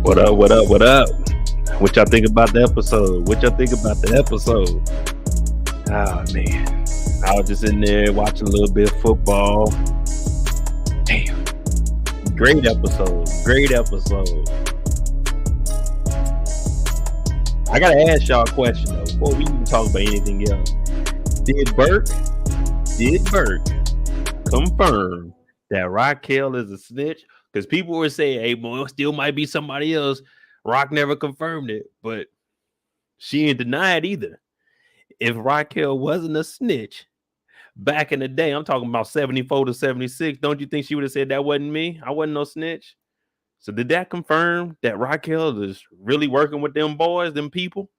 What up? What up? What up? What y'all think about the episode? Oh man, I was just in there watching a little bit of football. Damn, great episode. I gotta ask y'all a question though before we even talk about anything else. Did Burke confirm that Raquel is a snitch? Because people were saying, hey, boy, it still might be somebody else. Rock never confirmed it, but she ain't denied either. If Raquel wasn't a snitch back in the day, I'm talking about 74 to 76, don't you think she would have said that wasn't me? I wasn't no snitch. So did that confirm that Raquel is really working with them boys, them people?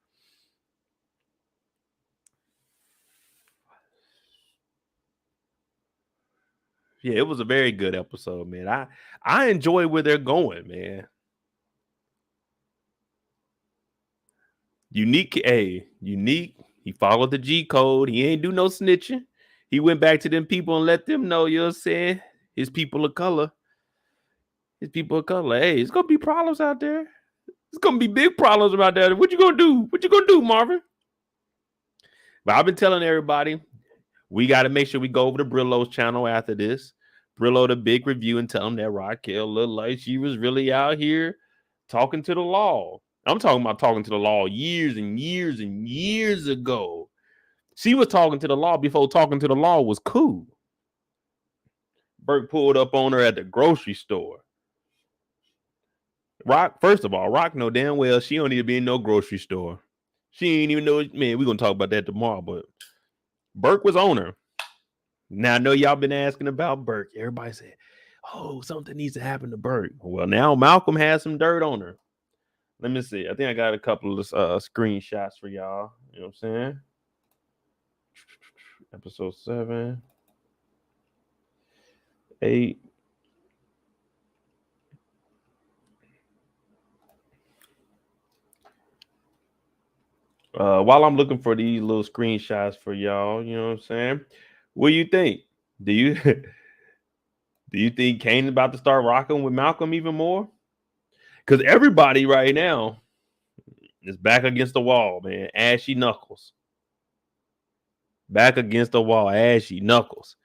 Yeah, it was a very good episode, man. I enjoy where they're going, man. Unique. He followed the G code. He ain't do no snitching. He went back to them people and let them know, you know what I'm saying? His people of color. Hey, it's gonna be problems out there. It's gonna be big problems about that. What you gonna do, Marvin? But I've been telling everybody, we got to make sure we go over to Brillo's channel after this. Brillo the big review and tell him that Raquel looked like she was really out here talking to the law. I'm talking about talking to the law years and years and years ago. She was talking to the law before talking to the law was cool. Burke pulled up on her at the grocery store. First of all, Rock know damn well she don't need to be in no grocery store. She ain't even know, man, we're going to talk about that tomorrow, but Burke was on her. Now, I know y'all been asking about Burke. Everybody said, oh, something needs to happen to Burke. Well, now Malcolm has some dirt on her. Let me see. I think I got a couple of screenshots for y'all. You know what I'm saying? Episode 7, 8. While I'm looking for these little screenshots for y'all, you know what I'm saying? What do you think? Do you think Kane's about to start rocking with Malcolm even more? Because everybody right now is back against the wall, man. Ashy knuckles. Back against the wall, ashy knuckles.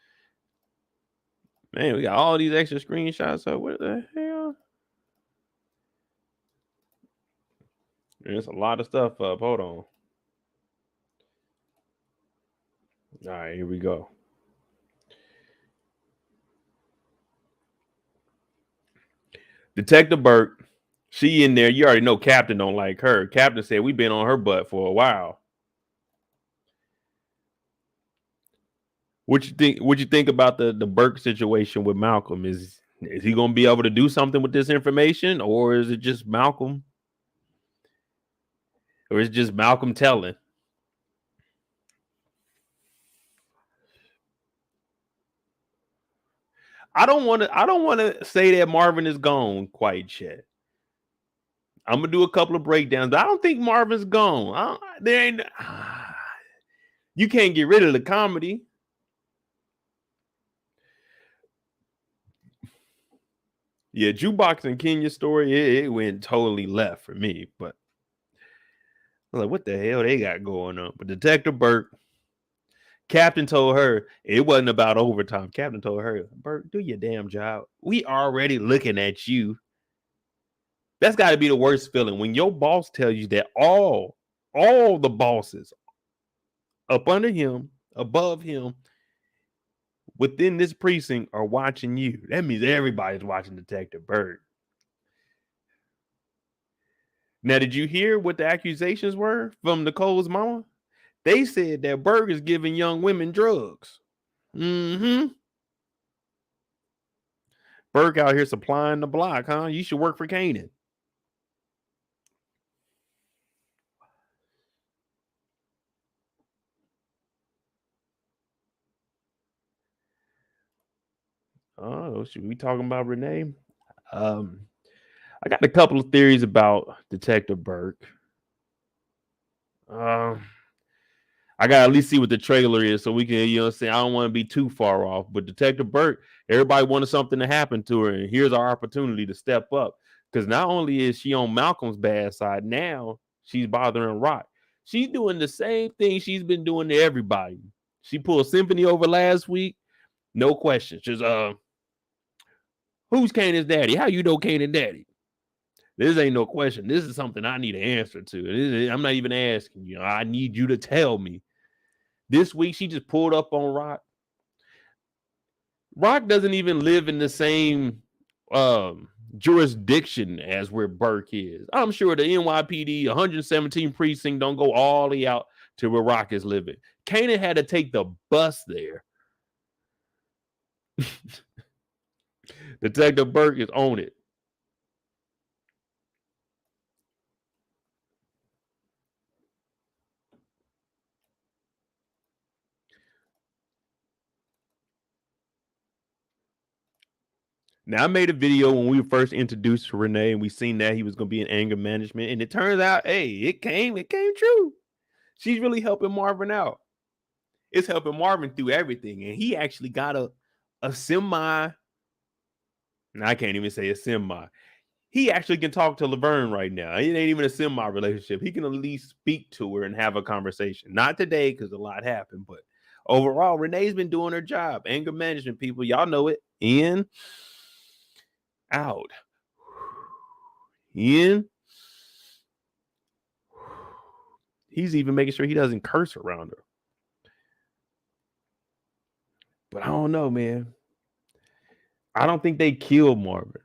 Man, we got all these extra screenshots. So what the hell? There's a lot of stuff up. Hold on. All right, here we go. Detective Burke, she in there. You already know Captain don't like her. Captain said we've been on her butt for a while. What you think about the Burke situation with Malcolm? Is he gonna be able to do something with this information, or is it just Malcolm? Or is it just Malcolm telling? I don't want to say that Marvin is gone quite yet. I'm gonna do a couple of breakdowns, but I don't think Marvin's gone. You can't get rid of the comedy. Yeah, Jukebox and Kenya's story, it went totally left for me. But I'm like, what the hell they got going on? But Detective Burke, Captain told her it wasn't about overtime. Captain told her, Burke, do your damn job. We already looking at you. That's got to be the worst feeling when your boss tells you that all the bosses up under him, above him, within this precinct are watching you. That means everybody's watching Detective Burke. Now, did you hear what the accusations were from Nicole's mama? They said that Burke is giving young women drugs. Mm-hmm. Burke out here supplying the block, huh? You should work for Kanan. Oh, should we talking about Renee? I got a couple of theories about Detective Burke. I gotta at least see what the trailer is so we can, you know, say I don't want to be too far off. But Detective Burke, everybody wanted something to happen to her, and here's our opportunity to step up. Because not only is she on Malcolm's bad side, now she's bothering Rock. She's doing the same thing she's been doing to everybody. She pulled Symphony over last week. No question. Just who's Kanan's daddy? How you know Kanan daddy? This ain't no question. This is something I need an answer to. I'm not even asking you. I need you to tell me. This week, she just pulled up on Rock. Rock doesn't even live in the same jurisdiction as where Burke is. I'm sure the NYPD 117 precinct don't go all the way out to where Rock is living. Kanan had to take the bus there. Detective Burke is on it. Now, I made a video when we were first introduced to Renee, and we seen that he was going to be in anger management, and it turns out, hey, it came true. She's really helping Marvin out. It's helping Marvin through everything, and he actually got a semi. I can't even say a semi. He actually can talk to Laverne right now. It ain't even a semi relationship. He can at least speak to her and have a conversation. Not today because a lot happened, but overall, Renee's been doing her job. Anger management, people, y'all know it. In, out, in. He's even making sure he doesn't curse around her. But I don't know, man. I don't think they killed Marvin.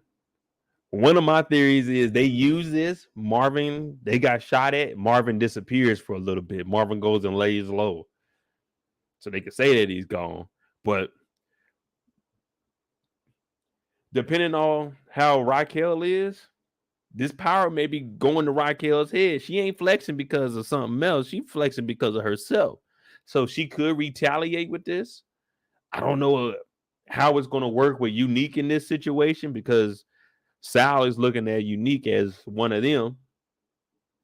One of my theories is they use this. Marvin, they got shot at. Marvin disappears for a little bit. Marvin goes and lays low. So they can say that he's gone. But depending on how Raquel is, this power may be going to Raquel's head. She ain't flexing because of something else. She flexing because of herself. So she could retaliate with this. I don't know how it's going to work with Unique in this situation because Sal is looking at Unique as one of them.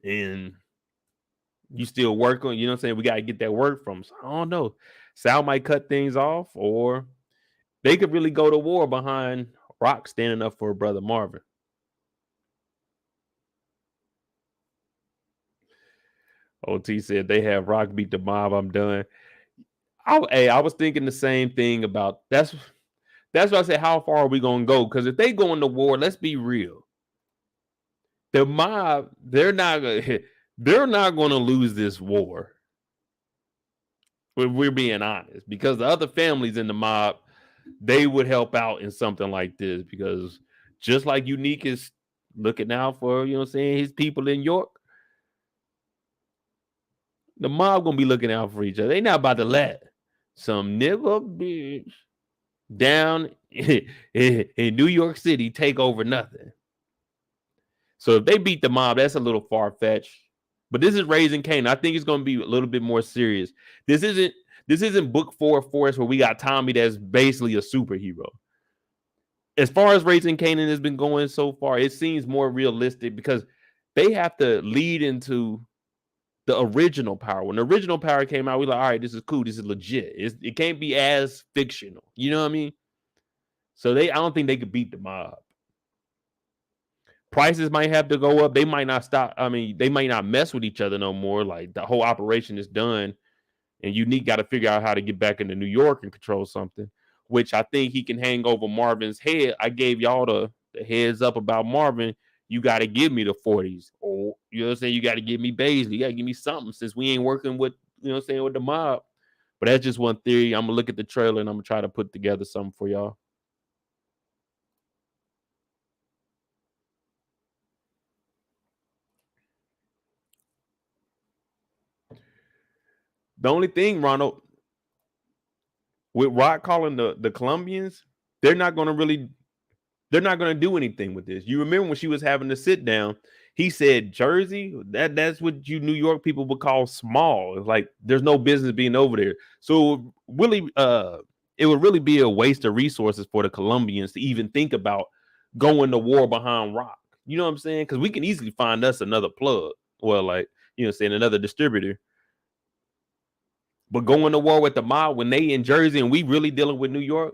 And you still work on, you know what I'm saying? We got to get that work from. So I don't know. Sal might cut things off, or they could really go to war behind Rock standing up for her brother Marvin. OT said they have Rock beat the mob. I'm done. I was thinking the same thing about that's why I said, how far are we gonna go? Because if they go into war, let's be real. The mob, they're not gonna lose this war. If we're being honest, because the other families in the mob, they would help out in something like this. Because just like Unique is looking out for, you know what I'm saying, his people in York, the mob gonna be looking out for each other. They not about to let some nigga bitch down in New York City take over nothing. So if they beat the mob, that's a little far-fetched. But this is Raising Kanan. I think it's going to be a little bit more serious. This isn't book 4 for us where we got Tommy that's basically a superhero. As far as Raising Kanan has been going so far, it seems more realistic because they have to lead into the original power. When the original power came out, we were like, all right, this is cool. This is legit. It can't be as fictional. You know what I mean? So I don't think they could beat the mob. Prices might have to go up. They might not stop. I mean, they might not mess with each other no more. Like the whole operation is done, and Unique got to figure out how to get back into New York and control something, which I think he can hang over Marvin's head. I gave y'all the heads up about Marvin. You got to give me the 40s. Or, you know what I'm saying? You got to give me Baisley. You got to give me something since we ain't working with, you know what I'm saying, with the mob. But that's just one theory. I'm going to look at the trailer and I'm going to try to put together something for y'all. The only thing, Ronald, with Rock calling the Colombians, they're not going to do anything with this. You remember when she was having to sit down, he said Jersey, that's what you New York people would call small. It's like there's no business being over there. So really, it would really be a waste of resources for the Colombians to even think about going to war behind Rock. You know what I'm saying? Because we can easily find us another plug. Well, like, you know, saying another distributor. But going to war with the mob when they in Jersey and we really dealing with New York,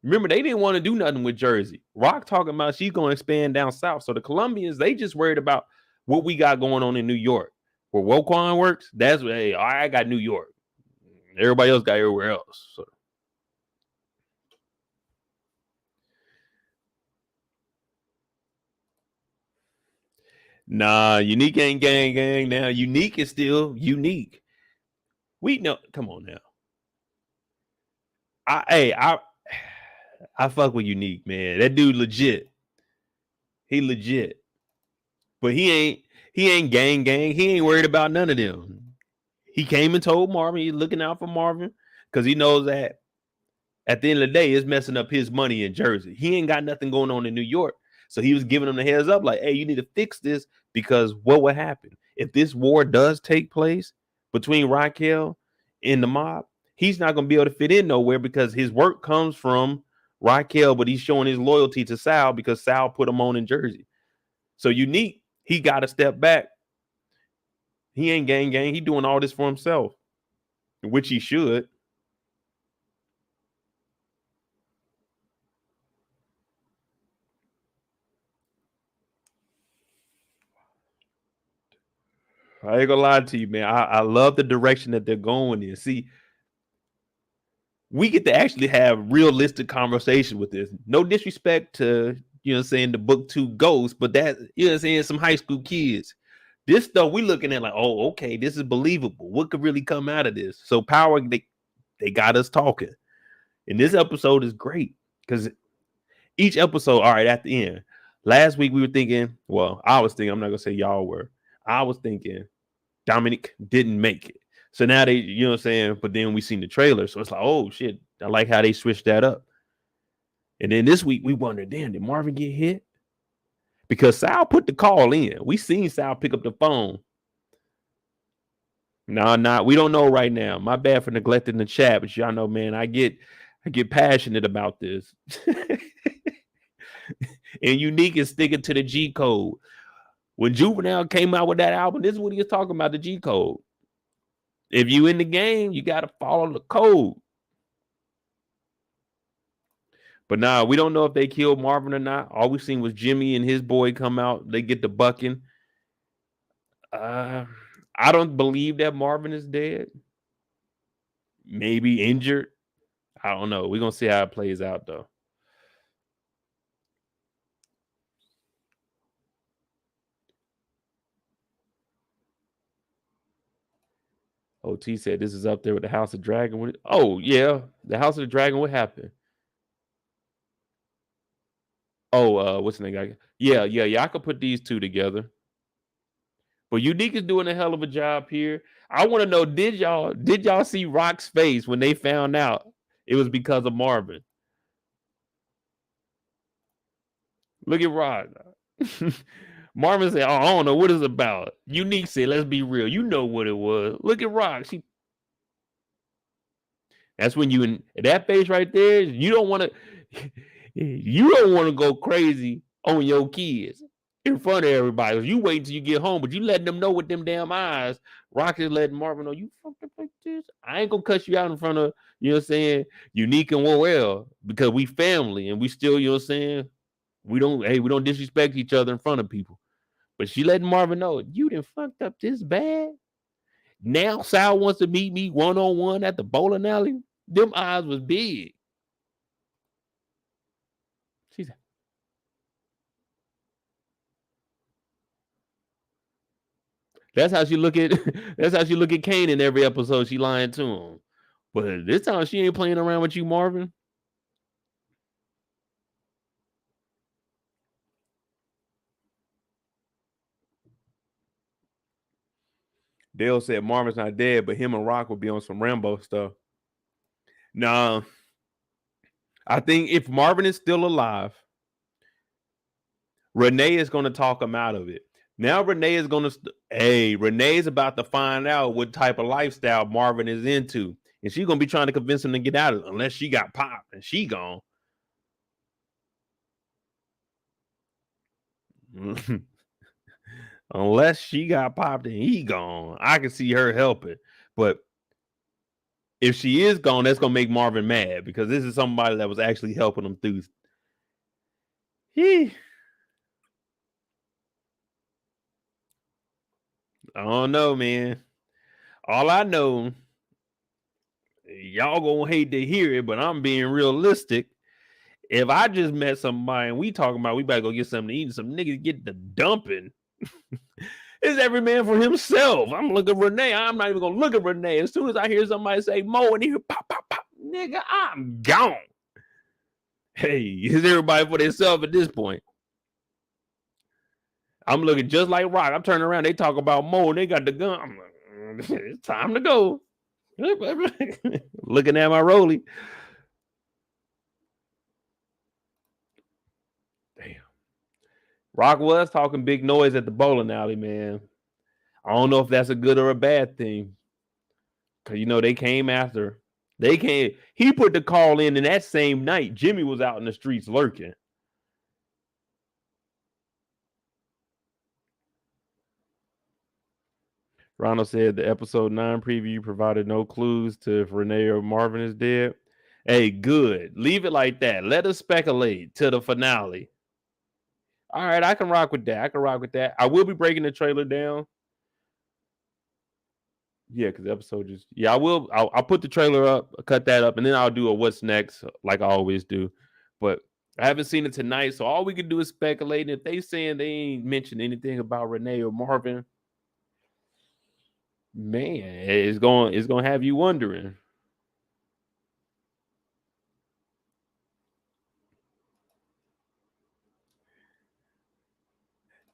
Remember, they didn't want to do nothing with Jersey. Rock talking about she's going to expand down south. So the Colombians, they just worried about what we got going on in New York. Where Woquan works, that's what, hey, I got New York. Everybody else got everywhere else. So. Nah, Unique ain't gang. Now, Unique is still unique. We know. Come on now. I fuck with Unique, man. That dude legit. He legit. But he ain't gang. He ain't worried about none of them. He came and told Marvin he's looking out for Marvin because he knows that at the end of the day, it's messing up his money in Jersey. He ain't got nothing going on in New York. So he was giving him the heads up, like, hey, you need to fix this because what would happen if this war does take place between Raquel and the mob? He's not going to be able to fit in nowhere because his work comes from Raquel, but he's showing his loyalty to Sal because Sal put him on in Jersey. So Unique, he got to step back. He ain't gang. He doing all this for himself, which he should. I ain't gonna lie to you, man. I love the direction that they're going in. See, we get to actually have realistic conversation with this. No disrespect to, saying, the book 2 ghosts, but that, saying, some high school kids. This stuff we looking at like, oh, okay, this is believable. What could really come out of this? So Power, they got us talking. And this episode is great because each episode, all right, at the end. Last week we were thinking, well, I was thinking, I'm not gonna say y'all were. I was thinking Dominic didn't make it. So now they, what I'm saying? But then we seen the trailer. So it's like, oh shit. I like how they switched that up. And then this week we wondered, damn, did Marvin get hit? Because Sal put the call in. We seen Sal pick up the phone. No, we don't know right now. My bad for neglecting the chat, but y'all know, man, I get passionate about this. And Unique is sticking to the G code. When Juvenile came out with that album, this is what he was talking about, the G code. If you in the game, you got to follow the code. But nah, we don't know if they killed Marvin or not. All we seen was Jimmy and his boy come out. They get the bucking. I don't believe that Marvin is dead. Maybe injured. I don't know. We're going to see how it plays out, though. OT said this is up there with the House of Dragon. Oh, yeah. The House of the Dragon. What happened? Oh, what's the name? Yeah. I could put these two together. But Unique is doing a hell of a job here. I want to know, did y'all see Rock's face when they found out it was because of Marvin? Look at Rock. Marvin said, oh, I don't know what it's about. Unique said, let's be real. You know what it was. Look at Rock. That's when you in that face right there, you don't want to go crazy on your kids in front of everybody. You wait until you get home, but you letting them know with them damn eyes. Rock is letting Marvin know you fucked up like this. I ain't gonna cuss you out in front of, Unique and Worrell because we family and we still, we don't disrespect each other in front of people. But she letting Marvin know you done fucked up this bad. Now Sal wants to meet me one-on-one at the bowling alley. Them eyes was big. She said, that's how she look at Kane in every episode. She lying to him. But this time she ain't playing around with you, Marvin. Dale said Marvin's not dead, but him and Rock will be on some Rambo stuff. No. I think if Marvin is still alive, Renee is going to talk him out of it. Now Renee is going to, Renee is about to find out what type of lifestyle Marvin is into. And she's going to be trying to convince him to get out of it, unless she got popped and she gone. Unless she got popped and he gone. I can see her helping. But If she is gone, that's gonna make Marvin mad because this is somebody that was actually helping him through. I don't know, man. All I know, y'all gonna hate to hear it, but I'm being realistic. If I just met somebody and we talking about we better go get something to eat and some niggas get the dumping, it's every man for himself. I'm looking at Renee. I'm not even gonna look at Renee. As soon as I hear somebody say Mo and hear pop, pop, pop, nigga, I'm gone. Hey, is everybody for themselves at this point? I'm looking just like Rock. I'm turning around. They talk about Mo and they got the gun. I'm like, it's time to go. Looking at my rollie. Damn. Rock was talking big noise at the bowling alley, man. I don't know if that's a good or a bad thing. Because, they came after. They came. He put the call in, and that same night, Jimmy was out in the streets lurking. Ronald said the episode 9 preview provided no clues to if Renee or Marvin is dead. Hey, good. Leave it like that. Let us speculate to the finale. All right, I can rock with that. I will be breaking the trailer down. Yeah, because the episode just... Yeah, I will. I'll put the trailer up, cut that up, and then I'll do a what's next like I always do. But I haven't seen it tonight, so all we can do is speculate. And if they saying they ain't mentioned anything about Renee or Marvin, man, it's going to have you wondering.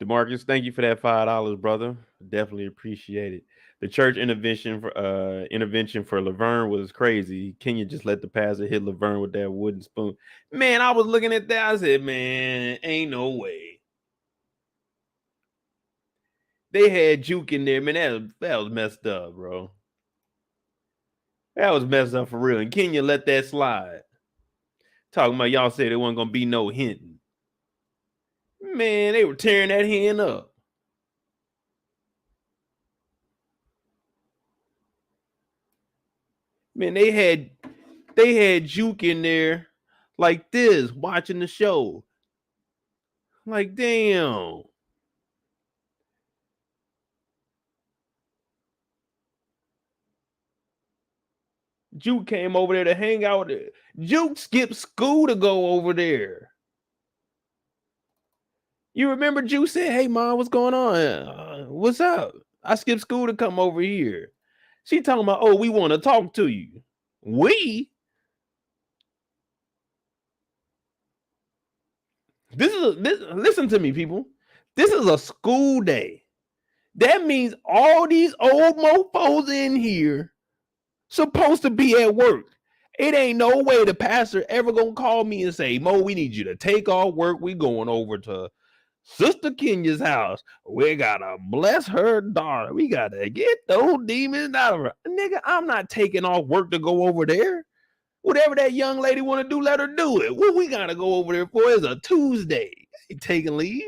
DeMarcus, thank you for that $5, brother. Definitely appreciate it. The church intervention for Laverne was crazy. Kenya just let the pastor hit Laverne with that wooden spoon. Man, I was looking at that. I said, man, ain't no way. They had Juke in there, man. That was messed up, bro. That was messed up for real. And Kenya let that slide. Talking about y'all said there wasn't gonna be no hinting. Man, they were tearing that hand up. Man, they had Juke in there like this, watching the show. Like, damn. Juke came over there to hang out. Juke skipped school to go over there. You remember Juke said, hey, Mom, what's going on? What's up? I skipped school to come over here. She talking about, oh, we want to talk to you. We? Listen to me, people. This is a school day. That means all these old mofos in here supposed to be at work. It ain't no way the pastor ever gonna call me and say, Mo, we need you to take off work. We going over to Sister Kenya's house. We gotta bless her daughter. We gotta get those demons out of her. Nigga, I'm not taking off work to go over there. Whatever that young lady want to do, let her do it. What we gotta go over there for is a Tuesday. Ain't taking leave.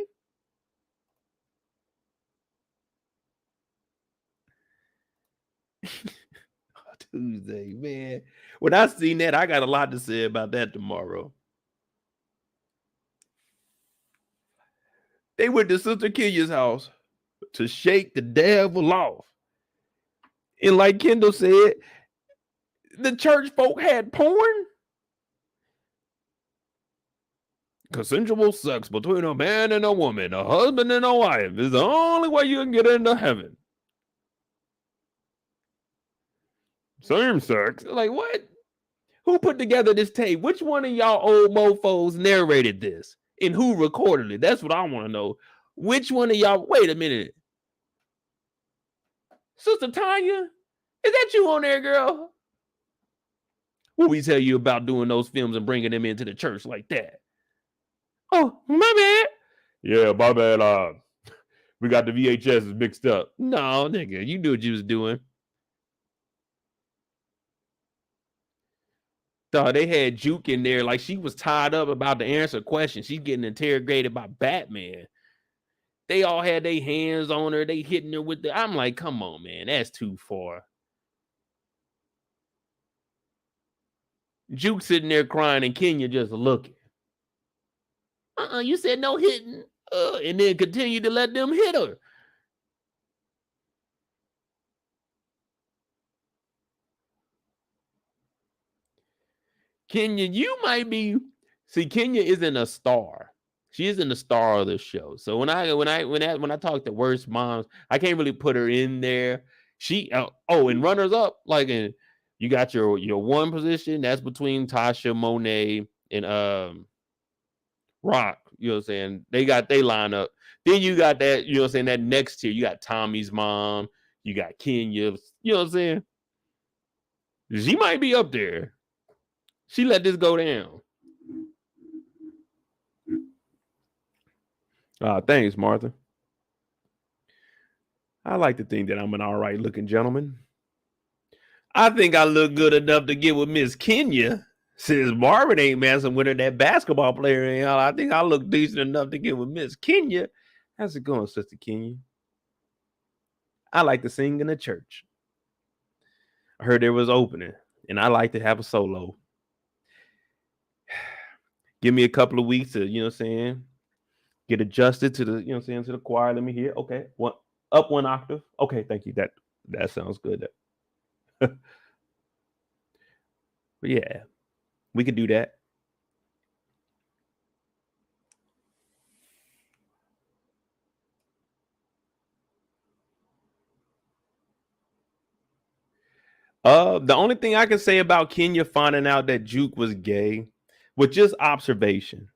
Tuesday, man. When I seen that, I got a lot to say about that tomorrow. They went to Sister Kenya's house to shake the devil off. And like Kendall said, the church folk had porn. Consensual sex between a man and a woman, a husband and a wife, is the only way you can get into heaven. Same sex? Like, what? Who put together this tape? Which one of y'all old mofos narrated this? And who recorded it? That's what I want to know. Which one of y'all? Wait a minute. Sister Tanya? Is that you on there, girl? What we tell you about doing those films and bringing them into the church like that? Oh, my bad. Yeah, my bad. We got the VHSs mixed up. No, nigga, you knew what you was doing. Dog, they had Juke in there like she was tied up about to answer questions. She's getting interrogated by Batman. They all had their hands on her. They hitting her with the... I'm like, come on, man. That's too far. Juke sitting there crying and Kenya just looking. You said no hitting. And then continue to let them hit her. Kenya, you might be. See, Kenya isn't a star. She isn't the star of the show. So when I talk to worst moms, I can't really put her in there. She and runners up, like you got your one position that's between Tasha, Monet, and Rock. You know what I'm saying? They line up. Then you got that, you know what I'm saying, that next tier. You got Tommy's mom, you got Kenya, you know what I'm saying? She might be up there. She let this go down. Thanks, Martha. I like to think that I'm an all right looking gentleman. I think I look good enough to get with Miss Kenya. Since Marvin ain't messing with her, that basketball player ain't. I think I look decent enough to get with Miss Kenya. How's it going, Sister Kenya? I like to sing in the church. I heard there was opening, and I like to have a solo. Give me a couple of weeks to, you know what I'm saying, get adjusted to the, you know what I'm saying, to the choir. Let me hear. Okay, up one octave. Okay, thank you. That sounds good. But yeah, we could do that. The only thing I can say about Kenya finding out that Juke was gay was just observation.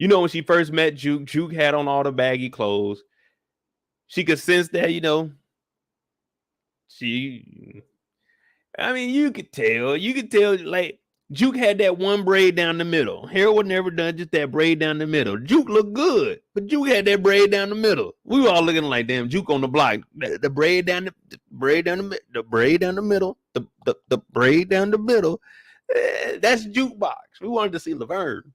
You know, when she first met Juke, Juke had on all the baggy clothes. She could sense that, you know, you could tell, like, Juke had that one braid down the middle. Hair was never done, just that braid down the middle. Juke looked good, but Juke had that braid down the middle. We were all looking like, damn, Juke on the block. The braid down the braid down the braid down the middle. The braid down the middle. That's Jukebox. We wanted to see Laverne.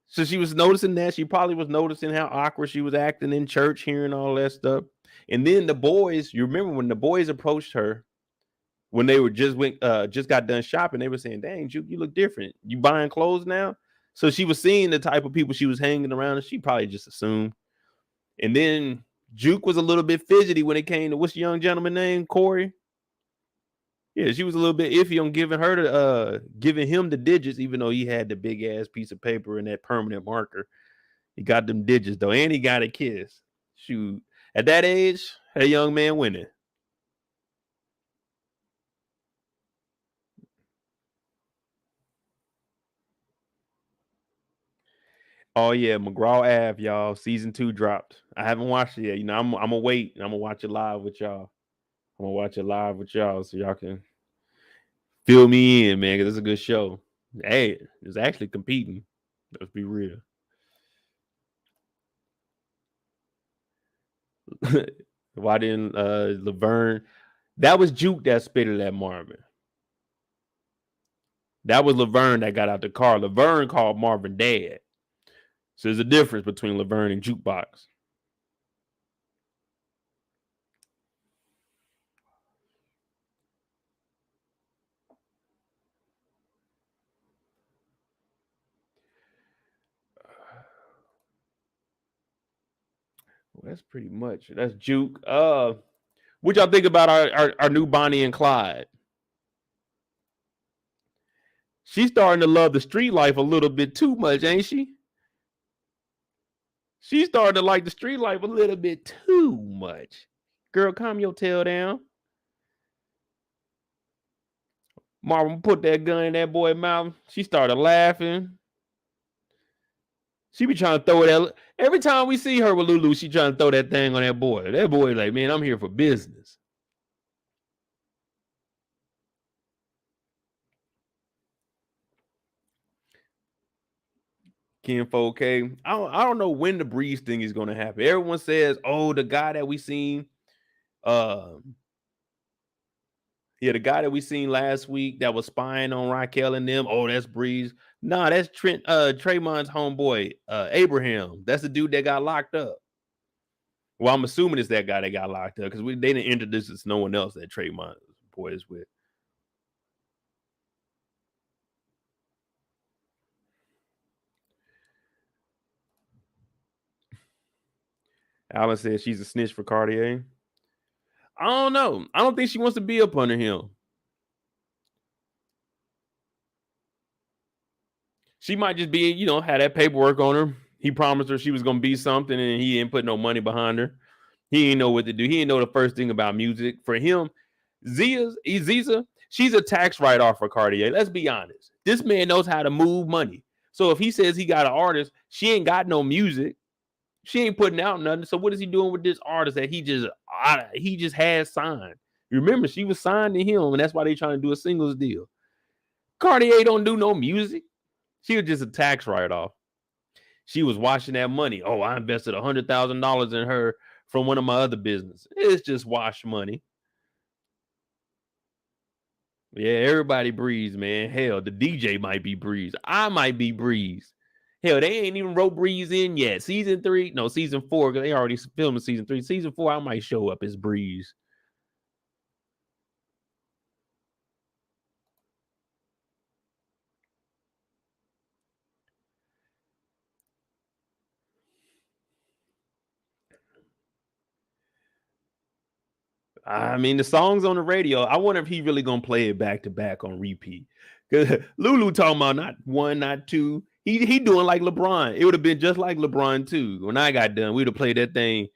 So she was noticing that. She probably was noticing how awkward she was acting in church, hearing all that stuff. And then the boys, you remember when the boys approached her when they were just got done shopping, they were saying, "Dang, Juke, you look different. You buying clothes now?" So she was seeing the type of people she was hanging around, and she probably just assumed. And then Juke was a little bit fidgety when it came to what's the young gentleman name, Corey. Yeah, she was a little bit iffy on giving him the digits, even though he had the big ass piece of paper and that permanent marker. He got them digits though, and he got a kiss. Shoot, at that age, a young man winning. Oh yeah, McGraw Ave, y'all. Season 2 dropped. I haven't watched it yet. You know, I'm gonna wait and I'm gonna watch it live with y'all. I'm gonna watch it live with y'all so y'all can fill me in, man, because it's a good show. Hey, it's actually competing. Let's be real. Why didn't Laverne? That was Juke that spitted at Marvin. That was Laverne that got out the car. Laverne called Marvin dad. So there's a difference between Laverne and Jukebox. Well, that's pretty much. That's Juke. What y'all think about our new Bonnie and Clyde? She's starting to love the street life a little bit too much, ain't she? She's starting to like the street life a little bit too much. Girl, calm your tail down. Marvin put that gun in that boy's mouth. She started laughing. She be trying to throw it at every time we see her with Lulu. She trying to throw that thing on that boy. That boy like, man, I'm here for business. Ken 4K. I don't know when the Breeze thing is going to happen. Everyone says, oh, the guy that we seen, yeah, the guy that we seen last week that was spying on Raquel and them. Oh, that's Breeze. Nah, that's Traymon's homeboy, Abraham. That's the dude that got locked up. Well, I'm assuming it's that guy that got locked up because they didn't introduce us to no one else that Traymon's boy is with. Alan said she's a snitch for Cartier. I don't know. I don't think she wants to be up under him. She might just be, had that paperwork on her. He promised her she was gonna be something, and he didn't put no money behind her. He didn't know what to do. He didn't know the first thing about music. For him, Ziza, she's a tax write-off for Cartier. Let's be honest. This man knows how to move money. So if he says he got an artist, she ain't got no music. She ain't putting out nothing. So what is he doing with this artist that he just has signed? Remember, she was signed to him, and that's why they trying to do a singles deal. Cartier don't do no music. She was just a tax write-off. She was washing that money. Oh, I invested $100,000 in her from one of my other businesses. It's just wash money. Yeah, everybody breeze, man. Hell, the DJ might be breeze. I might be breeze. Hell, they ain't even wrote breeze in yet. Season 4, because they already filmed season 3. Season 4, I might show up as breeze. I mean, the songs on the radio, I wonder if he really gonna play it back to back on repeat. Because Lulu talking about not one, not two. He doing like LeBron. It would have been just like LeBron too. When I got done, we'd have played that thing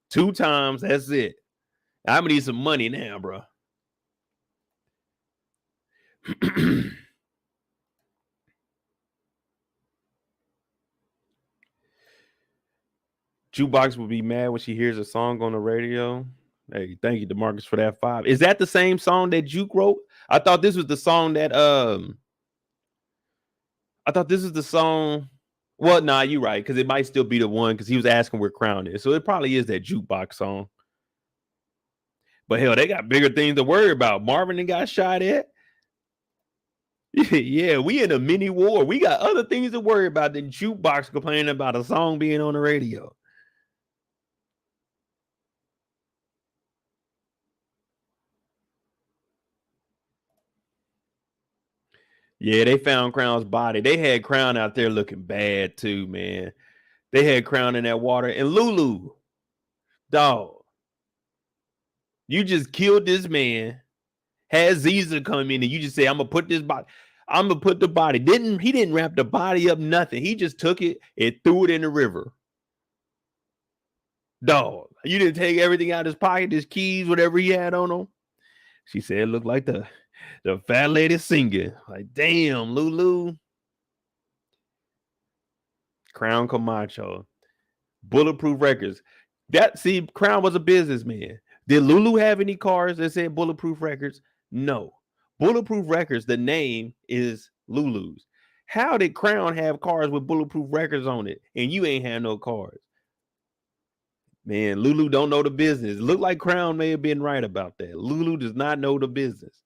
2 times. That's it. I'm gonna need some money now, bro. Jukebox would be mad when she hears a song on the radio. Hey, thank you, DeMarcus, for that 5. Is that the same song that Juke wrote? I thought this was the song that I thought this is the song. Well, nah, you're right, because it might still be the one because he was asking where Crown is. So it probably is that Jukebox song. But hell, they got bigger things to worry about. Marvin got shot at. Yeah, we in a mini war. We got other things to worry about than Jukebox complaining about a song being on the radio. Yeah, they found Crown's body. They had Crown out there looking bad too, man. They had Crown in that water. And Lulu, dog, you just killed this man. Had Ziza come in and you just say, I'm gonna put this body. I'm gonna put the body. He didn't wrap the body up, nothing. He just took it and threw it in the river. Dog, you didn't take everything out of his pocket, his keys, whatever he had on him. She said it looked like the fat lady singing. Like, damn, Lulu. Crown Camacho. Bulletproof Records. Crown was a businessman. Did Lulu have any cars that said Bulletproof Records? No. Bulletproof Records, the name is Lulu's. How did Crown have cars with Bulletproof Records on it and you ain't have no cars? Man, Lulu don't know the business. Look like Crown may have been right about that. Lulu does not know the business.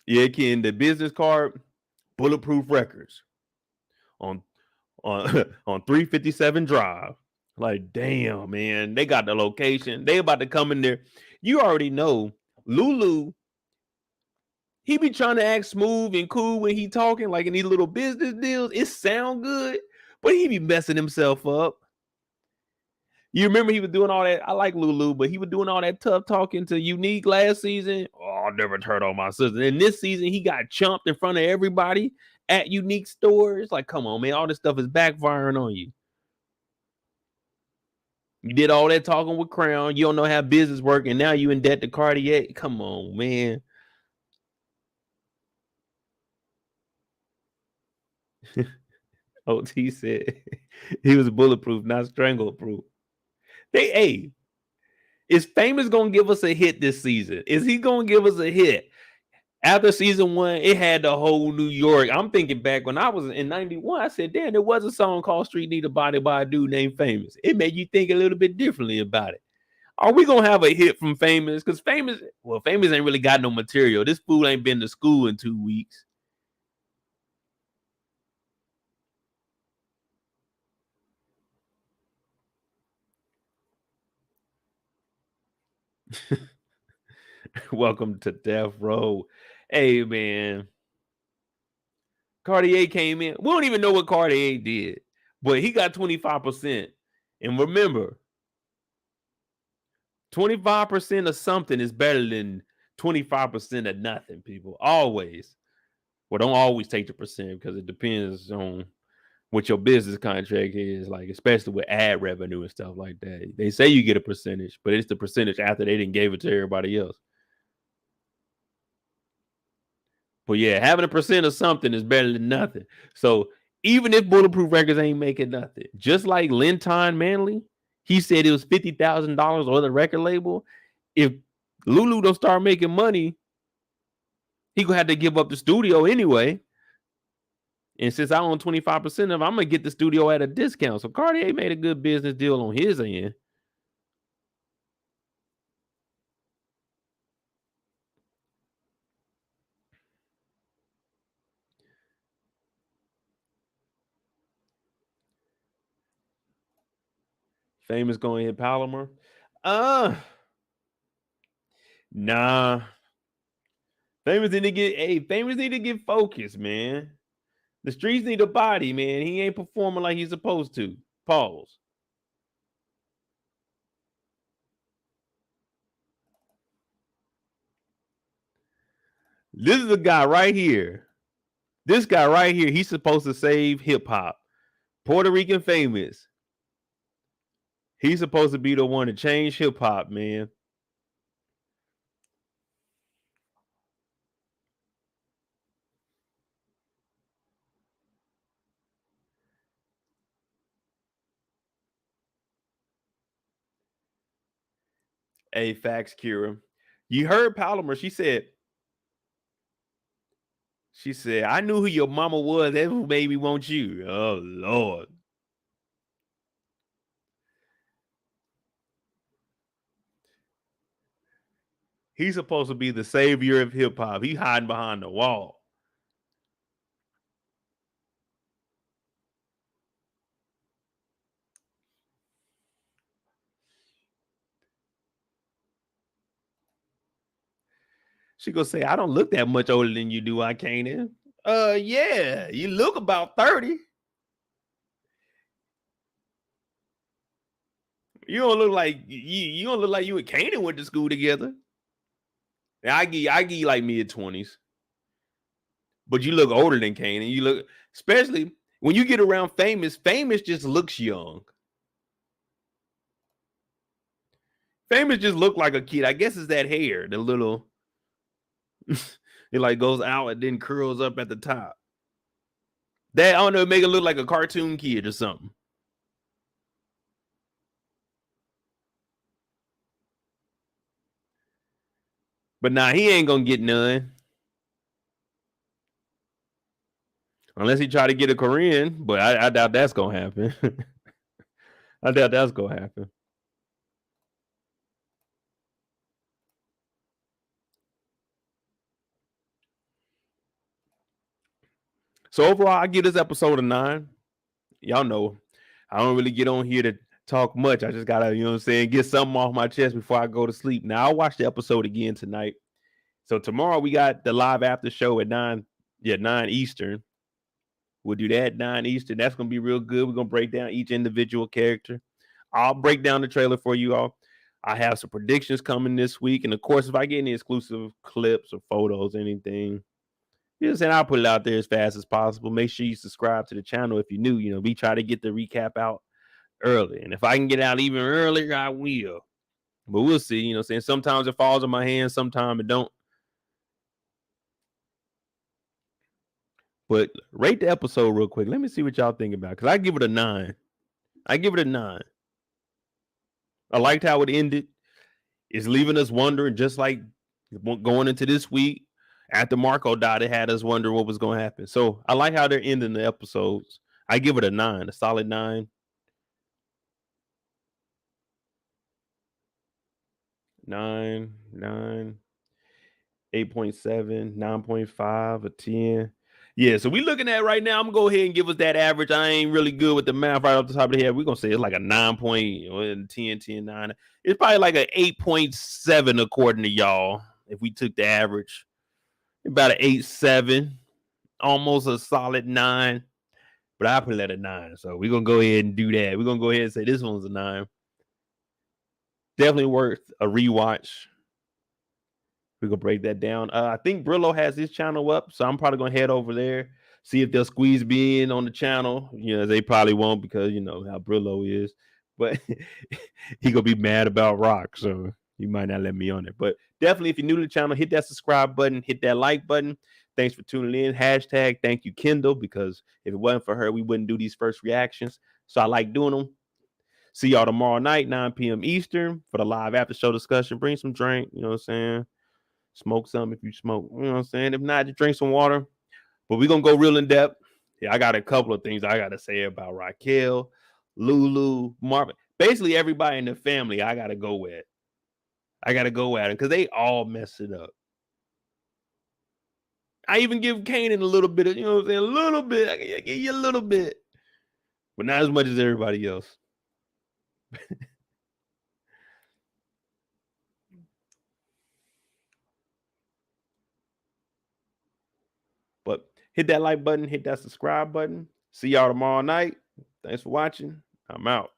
Yeah, Ken, the business card, Bulletproof Records on on 357 Drive. Like, damn, man, they got the location. They about to come in there. You already know Lulu. He be trying to act smooth and cool when he talking, like in these little business deals. It sound good, but he be messing himself up. You remember he was doing all that. I like Lulu, but he was doing all that tough talking to Unique last season. Oh, I'll never turn on my sister. And this season, he got chumped in front of everybody at Unique stores. Like, come on, man, all this stuff is backfiring on you. You did all that talking with Crown. You don't know how business work, and now you in debt to Cartier. Come on, man. OT said he was bulletproof, not strangle proof. Hey, is Famous gonna give us a hit this season? Is he gonna give us a hit? After season 1, it had the whole New York. I'm thinking back when I was in 91, I said, damn, there was a song called Street Need a Body by a dude named Famous. It made you think a little bit differently about it. Are we gonna have a hit from Famous? Because Famous ain't really got no material. This fool ain't been to school in 2 weeks. Welcome to Death Row. Hey, man. Cartier came in. We don't even know what Cartier did, but he got 25%. And remember, 25% of something is better than 25% of nothing, people. Always. Well, don't always take the percent because it depends on what your business contract is, like, especially with ad revenue and stuff like that. They say you get a percentage, but it's the percentage after they didn't give it to everybody else. But yeah, having a percent of something is better than nothing. So even if Bulletproof Records ain't making nothing, just like Linton Manley, he said it was $50,000 on the record label. If Lulu don't start making money, he gonna have to give up the studio anyway. And since I own 25% of it, I'm gonna get the studio at a discount. So Cartier made a good business deal on his end. Famous going to hit Palomar. Nah. Famous need to get focused, man. The streets need a body, man. He ain't performing like he's supposed to. Pause. This is the guy right here. This guy right here, he's supposed to save hip hop. Puerto Rican Famous. He's supposed to be the one to change hip hop, man. Hey, facts, Kira. You heard Palmer. She said, I knew who your mama was. That's who made me want you. Oh, Lord. He's supposed to be the savior of hip hop. He's hiding behind the wall. She gonna say, I don't look that much older than you do, I can't. Yeah, you look about 30. You don't look like you don't look like you and Kanan went to school together. I give you like mid-20s. But you look older than Kanan. You look, especially when you get around Famous just looks young. Famous just look like a kid. I guess it's that hair, the little it like goes out and then curls up at the top. That, I don't know, make it look like a cartoon kid or something. But nah, he ain't gonna get none. Unless he try to get a Korean, but I doubt that's gonna happen. I doubt that's gonna happen. So overall, I give this episode a 9. Y'all know I don't really get on here to talk much. I just gotta, you know what I'm saying, get something off my chest before I go to sleep. Now I'll watch the episode again tonight. So tomorrow we got the live after show at 9 Eastern. We'll do that 9 Eastern. That's gonna be real good. We're gonna break down each individual character. I'll break down the trailer for you all. I have some predictions coming this week. And of course, if I get any exclusive clips or photos, anything, you know what I'm saying, I'll put it out there as fast as possible. Make sure you subscribe to the channel if you're new. You know, we try to get the recap out early. And if I can get out even earlier, I will. But we'll see. You know what I'm saying? Sometimes it falls in my hands, sometimes it don't. But rate the episode real quick. Let me see what y'all think about it. Because I give it a 9. I give it a 9. I liked how it ended. It's leaving us wondering, just like going into this week. After Marco died, it had us wonder what was going to happen. So I like how they're ending the episodes. I give it a 9, a solid 9. 9, 8.7, 9.5, a 10. Yeah, so we looking at right now. I'm gonna go ahead and give us that average. I ain't really good with the math right off the top of the head. We're gonna say it's like a 9.10, 10, 9. It's probably like an 8.7 according to y'all. if we took the average, about an 8.7, almost a solid 9. But I put it at a 9. So we're gonna go ahead and do that. We're gonna go ahead and say this one's a 9. Definitely worth a rewatch. We're gonna break that down. I think Brillo has his channel up, so I'm probably gonna head over there, see if they'll squeeze me in on the channel. They probably won't because you know how Brillo is, but he gonna be mad about Rock, so he might not let me on it. But definitely, if you're new to the channel, hit that subscribe button, hit that like button. Thanks for tuning in. Hashtag thank you, Kendall, because if it wasn't for her, we wouldn't do these first reactions. So I like doing them. See y'all tomorrow night, 9 p.m. Eastern, for the live after show discussion. Bring some drink, you know what I'm saying? Smoke some if you smoke, you know what I'm saying? If not, just drink some water. But we're going to go real in depth. Yeah, I got a couple of things I got to say about Raquel, Lulu, Marvin. Basically, everybody in the family, I got to go with. I got to go at it because they all mess it up. I even give Kanan a little bit of, you know what I'm saying? A little bit. I can give you a little bit. But not as much as everybody else. But hit that like button, hit that subscribe button. See y'all tomorrow night. Thanks for watching. I'm out.